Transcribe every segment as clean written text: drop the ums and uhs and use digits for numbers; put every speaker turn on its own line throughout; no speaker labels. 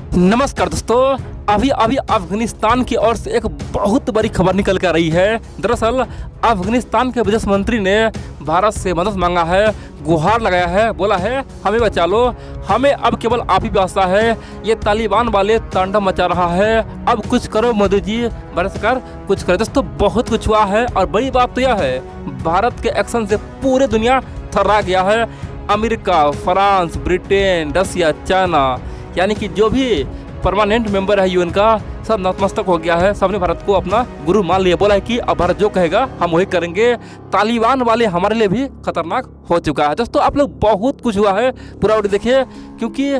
नमस्कार दोस्तों। अभी अभी अफगानिस्तान की ओर से एक बहुत बड़ी खबर निकल कर रही है। दरअसल अफगानिस्तान के विदेश मंत्री ने भारत से मदद मांगा है, गुहार लगाया है, बोला है हमें बचा लो, हमें अब केवल आप ही आशा है। ये तालिबान वाले तांडव मचा रहा है, अब कुछ करो मोदी जी, भारत सरकार कुछ करे। दोस्तों बहुत कुछ हुआ है और बड़ी बात तो यह है भारत के एक्शन से पूरी दुनिया थर्रा गया है। अमेरिका, फ्रांस, ब्रिटेन, रसिया, चाइना, यानी कि जो भी परमानेंट मेंबर है यूएन का, सब नतमस्तक हो गया है। सबने भारत को अपना गुरु मान लिया, बोला है कि अब भारत जो कहेगा हम वही करेंगे। तालिबान वाले हमारे लिए भी खतरनाक हो चुका है। दोस्तों आप लोग बहुत कुछ हुआ है, पूरा वीडियो देखिए, क्योंकि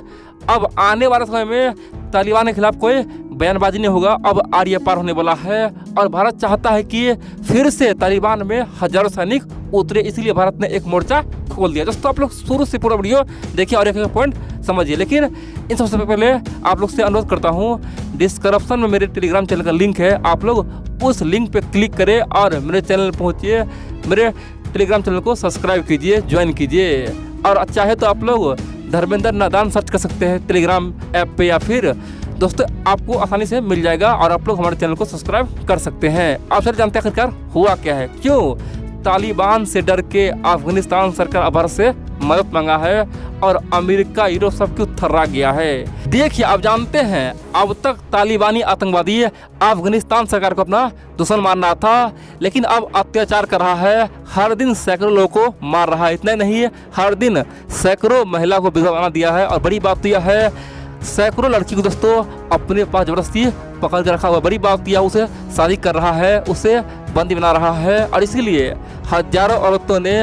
अब आने वाले समय में तालिबान के खिलाफ कोई बयानबाजी नहीं होगा। अब आर्य पार होने वाला है और भारत चाहता है कि फिर से तालिबान में हजारों सैनिक उतरे, इसलिए भारत ने एक मोर्चा खोल दिया। दोस्तों आप लोग शुरू से पूरा वीडियो देखिए और एक एक पॉइंट समझिए। लेकिन इन सबसे पहले आप लोग से अनुरोध करता हूँ, डिस्क्रिप्शन में मेरे टेलीग्राम चैनल का लिंक है, आप लोग उस लिंक पे क्लिक करें और मेरे चैनल पहुँचिए, मेरे टेलीग्राम चैनल को सब्सक्राइब कीजिए, ज्वाइन कीजिए। और चाहे तो आप लोग धर्मेंद्र नादान सर्च कर सकते हैं टेलीग्राम ऐप पे, या फिर दोस्तों आपको आसानी से मिल जाएगा और आप लोग हमारे चैनल को सब्सक्राइब कर सकते हैं। आप सर जानते हैं आखिरकार हुआ क्या है, क्यों तालिबान से डर के अफगानिस्तान सरकार भारत से मदद मांगा है और अमेरिका, यूरोप सब क्यों थर्रा गया है। देखिए आप जानते हैं अब तक तालिबानी आतंकवादी अफगानिस्तान सरकार को अपना दुश्मन मान रहा था, लेकिन अब अत्याचार कर रहा है, हर दिन सैकड़ों लोगों को मार रहा है। इतना ही नहीं, हर दिन सैकड़ों महिला को विधवा बना दिया है और बड़ी बात तो यह है सैकड़ों लड़की को दोस्तों अपने पास जबरदस्ती पकड़ कर रखा हुआ। बड़ी बात यह उसे शादी कर रहा है, उसे बंदी बना रहा है और इसीलिए हजारों औरतों ने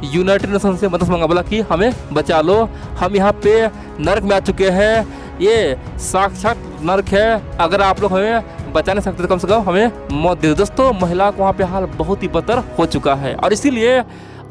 यूनाइटेड नेशन से मदद मांगा, बोला कि हमें बचा लो, हम यहाँ पे नर्क में आ चुके हैं, ये साक्षात नर्क है, अगर आप लोग हमें बचा नहीं सकते तो कम से कम हमें मौत दे दो। दोस्तों महिला को वहाँ पे हाल बहुत ही बदतर हो चुका है और इसीलिए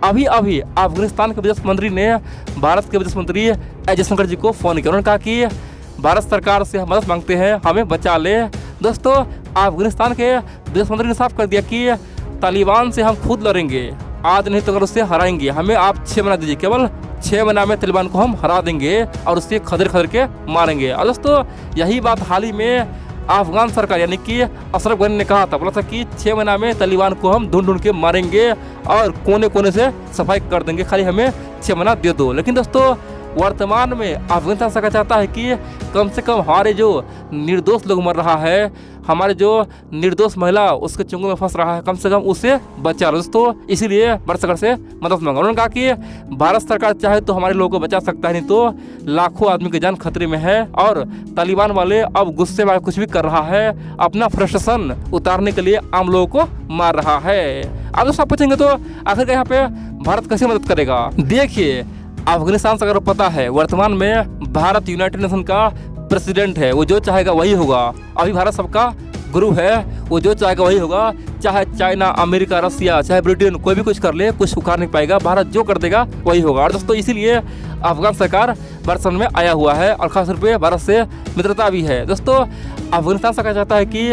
अभी अभी अफगानिस्तान के विदेश मंत्री ने भारत के विदेश मंत्री एस जयशंकर जी को फ़ोन किया। उन्होंने कहा कि भारत सरकार से हम मदद मांगते हैं, हमें बचा ले। दोस्तों अफगानिस्तान के विदेश मंत्री ने साफ कर दिया कि तालिबान से हम खुद लड़ेंगे, आज नहीं तो अगर उससे हराएंगे, हमें आप 6 महीना दीजिए, केवल 6 महीना में तालिबान को हम हरा देंगे और उससे खदर खदर के मारेंगे। और दोस्तों यही बात हाल ही में अफगान सरकार यानी कि अशरफ गनी ने कहा था, बोला था कि 6 महीना में तालिबान को हम ढूंढ ढूंढ के मारेंगे और कोने कोने से सफाई कर देंगे, खाली हमें 6 महीना दे दो। लेकिन दोस्तों वर्तमान में अफगानिस्तान सरकार चाहता है कि कम से कम हमारे जो निर्दोष लोग मर रहा है, हमारे जो निर्दोष महिला उसके चंगुल में फंस रहा है, कम से कम उसे बचा लो। दोस्तों इसीलिए भारत सरकार से मदद मांगा। उन्होंने कहा कि भारत सरकार चाहे तो हमारे लोगों को बचा सकता है, नहीं तो लाखों आदमी की जान खतरे में है और तालिबान वाले अब गुस्से में कुछ भी कर रहा है, अपना फ्रस्ट्रेशन उतारने के लिए आम लोगों को मार रहा है। अब दोस्तों आप पूछेंगे तो आखिर यहाँ पे भारत कैसे मदद करेगा। देखिए अफगानिस्तान से अगर पता है वर्तमान में भारत यूनाइटेड नेशन का प्रेसिडेंट है, वो जो चाहेगा वही होगा। अभी भारत सबका गुरु है, वो जो चाहेगा वही होगा, चाहे चाइना, अमेरिका, रसिया, चाहे ब्रिटेन, कोई भी कुछ कर ले, कुछ उखाड़ नहीं पाएगा, भारत जो कर देगा वही होगा। और दोस्तों इसीलिए अफगान सरकार भारत में आया हुआ है और खासतौर पे भारत से मित्रता भी है। दोस्तों अफगानिस्तान सरकार चाहता है कि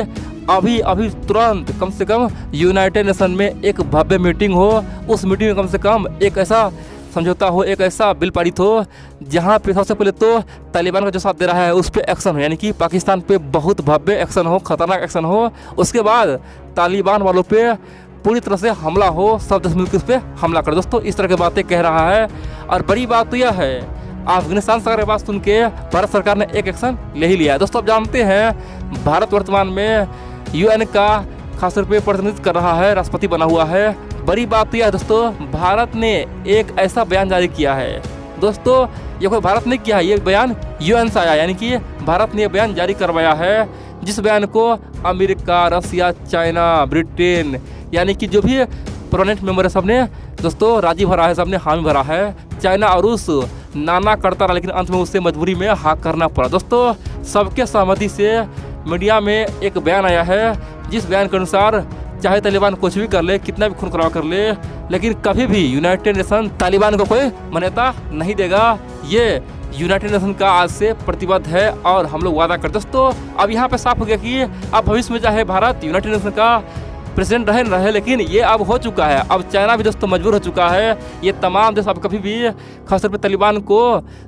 अभी अभी तुरंत कम से कम यूनाइटेड नेशन में एक भव्य मीटिंग हो, उस मीटिंग में कम से कम एक ऐसा समझौता हो, एक ऐसा बिल पारित हो जहाँ पे सबसे पहले तो तालिबान का जो साथ दे रहा है उस पर एक्शन हो, यानी कि पाकिस्तान पे बहुत भव्य एक्शन हो, खतरनाक एक्शन हो। उसके बाद तालिबान वालों पे पूरी तरह से हमला हो, सब 10 मिलकर उस पर हमला कर। दोस्तों इस तरह की बातें कह रहा है और बड़ी बात तो यह है अफगानिस्तान सरकार की बात सुन के भारत सरकार ने एक एक्शन ले ही लिया है। दोस्तों आप जानते हैं भारत वर्तमान में यूएन का खासतौर पर प्रतिनिधित्व कर रहा है, राष्ट्रपति बना हुआ है। बड़ी बात यह है दोस्तों भारत ने एक ऐसा बयान जारी किया है। दोस्तों ये कोई भारत ने किया है, ये बयान यूएन से आया, यानी कि भारत ने बयान जारी करवाया है, जिस बयान को अमेरिका, रसिया, चाइना, ब्रिटेन, यानी कि जो भी परमानेंट मेंबर है सबने दोस्तों राजी भरा है, सबने हामी भरा है। चाइना और रूस नाना करता रहा, लेकिन अंत में उससे मजबूरी में हाँ करना पड़ा। दोस्तों सबके सहमति से मीडिया में एक बयान आया है, जिस बयान के अनुसार चाहे तालिबान कुछ भी कर ले, कितना भी खून खराबा कर ले, लेकिन कभी भी यूनाइटेड नेशन तालिबान को कोई मान्यता नहीं देगा। ये यूनाइटेड नेशन का आज से प्रतिबद्ध है और हम लोग वादा करते। दोस्तों अब यहाँ पे साफ हो गया कि अब भविष्य में चाहे भारत यूनाइटेड नेशन का प्रेसिडेंट रहे न रहे, लेकिन ये अब हो चुका है। अब चाइना भी दोस्तों मजबूर हो चुका है। ये तमाम देश अब कभी भी खासतौर पर तालिबान को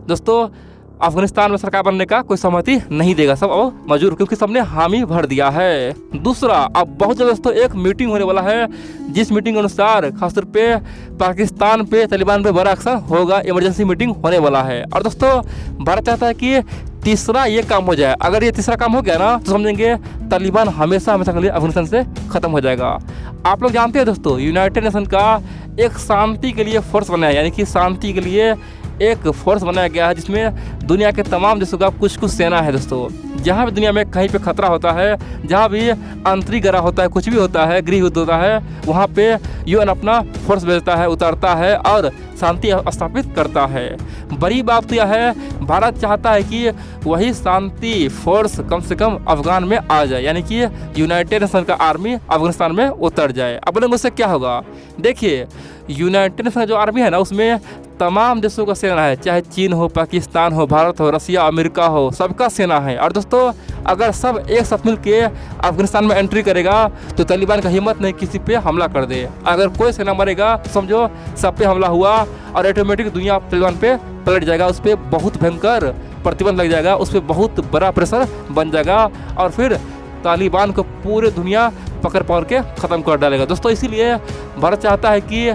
दोस्तों अफगानिस्तान में सरकार बनने का कोई सहमति नहीं देगा, सब अब मजबूर, क्योंकि सबने हामी भर दिया है। दूसरा, अब बहुत जल्द दोस्तों एक मीटिंग होने वाला है, जिस मीटिंग के अनुसार खासतौर पे पाकिस्तान पे, तालिबान पे बड़ा एक्शन होगा। इमरजेंसी मीटिंग होने वाला है। और दोस्तों भारत चाहता है कि तीसरा ये काम हो जाए। अगर ये तीसरा काम हो गया ना तो समझेंगे तालिबान हमेशा हमेशा के लिए अफगानिस्तान से खत्म हो जाएगा। आप लोग जानते हैं दोस्तों, यूनाइटेड नेशन का एक शांति के लिए फोर्स बनाया, यानी कि शांति के लिए एक फोर्स बनाया गया है, जिसमें दुनिया के तमाम देशों का कुछ कुछ सेना है। दोस्तों जहाँ भी दुनिया में कहीं पे खतरा होता है, जहाँ भी आंतरिक गरा होता है, कुछ भी होता है, गृह युद्ध होता है, वहाँ पे यूएन अपना फोर्स भेजता है, उतारता है और शांति स्थापित करता है। बड़ी बात तो यह है, भारत चाहता है कि वही शांति फोर्स कम से कम अफगान में आ जाए, यानी कि यूनाइटेड नेशन का आर्मी अफगानिस्तान में उतर जाए। अब बोलेंगे उससे क्या होगा? देखिए, यूनाइटेड नेशन जो आर्मी है ना, उसमें तमाम देशों का सेना है, चाहे चीन हो, पाकिस्तान हो, भारत हो, रसिया, अमेरिका हो, सबका सेना है। और दोस्तों अगर सब एक साथ मिल के अफगानिस्तान में एंट्री करेगा तो तालिबान का हिम्मत नहीं किसी पे हमला कर दे। अगर कोई सेना मरेगा तो समझो सब पे हमला हुआ और ऑटोमेटिक दुनिया तालिबान पे पलट जाएगा, उस पर बहुत भयंकर प्रतिबंध लग जाएगा, उस पर बहुत बड़ा प्रेशर बन जाएगा और फिर तालिबान को पूरे दुनिया पकड़ पकड़ के ख़त्म कर डालेगा। दोस्तों इसीलिए भारत चाहता है कि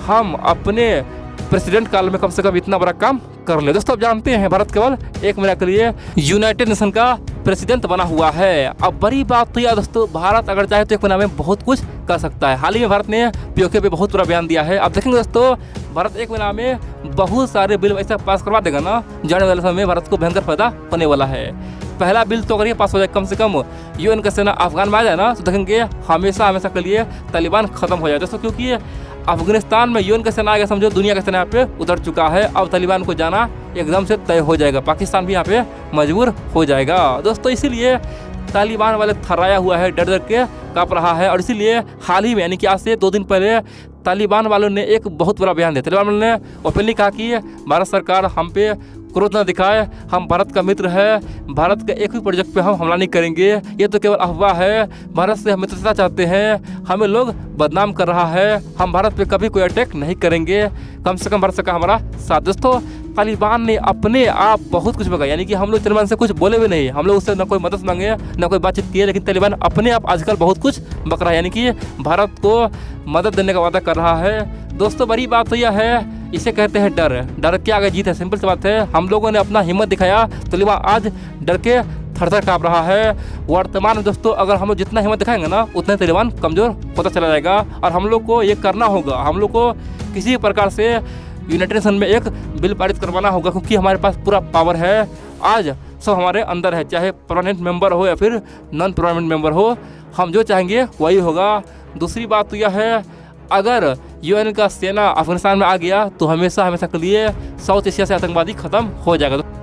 हम अपने प्रेसिडेंट काल में कम से कम इतना बड़ा काम कर ले। दोस्तों आप जानते हैं भारत केवल एक महीना के लिए यूनाइटेड नेशन का प्रेसिडेंट बना हुआ है। अब बड़ी बात तो यह दोस्तों, भारत अगर चाहे तो एक महीना में बहुत कुछ कर सकता है। हाल ही में भारत ने पीओके पे बहुत बड़ा बयान दिया है। अब देखेंगे दोस्तों, भारत एक महीना में बहुत सारे बिल ऐसा पास करवा देगा ना, जाने वाले समय में भारत को भयंकर फायदा होने वाला है। पहला बिल तो अगर ये पास हो जाए, कम से कम यूएन का सेना अफगान में आ जाए ना, तो देखेंगे हमेशा हमेशा के लिए तालिबान खत्म हो जाए दोस्तों, क्योंकि अफगानिस्तान में यूएन का सेना आ गया, समझो दुनिया का सेना यहाँ पे उतर चुका है। अब तालिबान को जाना एकदम से तय हो जाएगा, पाकिस्तान भी यहाँ पे मजबूर हो जाएगा। दोस्तों इसीलिए तालिबान वाले थर्राया हुआ है, डर डर के काँप रहा है। और इसीलिए हाल ही में, यानी कि आज से 2 दिन पहले, तालिबान वालों ने एक बहुत बड़ा बयान दिया। तालिबान वालों ने ओपनली कहा कि भारत सरकार हम पे क्रोध न दिखाए, हम भारत का मित्र है, भारत के एक भी प्रोजेक्ट पे हम हमला नहीं करेंगे, ये तो केवल अफवाह है, भारत से हम मित्रता चाहते हैं, हमें लोग बदनाम कर रहा है, हम भारत पे कभी कोई अटैक नहीं करेंगे, कम से कम भारत सरकार हमारा साथ। दोस्तों तालिबान ने अपने आप बहुत कुछ बका, यानी कि हम लोग तालिबान से कुछ बोले भी नहीं, हम लोग उससे न कोई मदद मांगे न कोई बातचीत किए, लेकिन तालिबान अपने आप आजकल बहुत कुछ बक रहा है, यानी कि भारत को मदद देने का वादा कर रहा है। दोस्तों बड़ी बात तो यह है, इसे कहते हैं डर। डर के आगे जीत है, सिंपल सी बात है। हम लोगों ने अपना हिम्मत दिखाया, तालिबान आज डर के थर-थर काँप रहा है। वर्तमान में दोस्तों अगर हम लोग जितना हिम्मत दिखाएंगे ना, उतना तालिबान कमज़ोर होता चला जाएगा। और हम लोग को ये करना होगा, हम लोग को किसी प्रकार से यूनाइटेड नेशन में एक बिल पारित करवाना होगा, क्योंकि हमारे पास पूरा पावर है। आज सब हमारे अंदर है, चाहे परमानेंट मेंबर हो या फिर नॉन परमानेंट मेंबर हो, हम जो चाहेंगे वही होगा। दूसरी बात तो यह है, अगर यूएन का सेना अफगानिस्तान में आ गया तो हमेशा हमेशा के लिए साउथ एशिया से आतंकवादी खत्म हो जाएगा।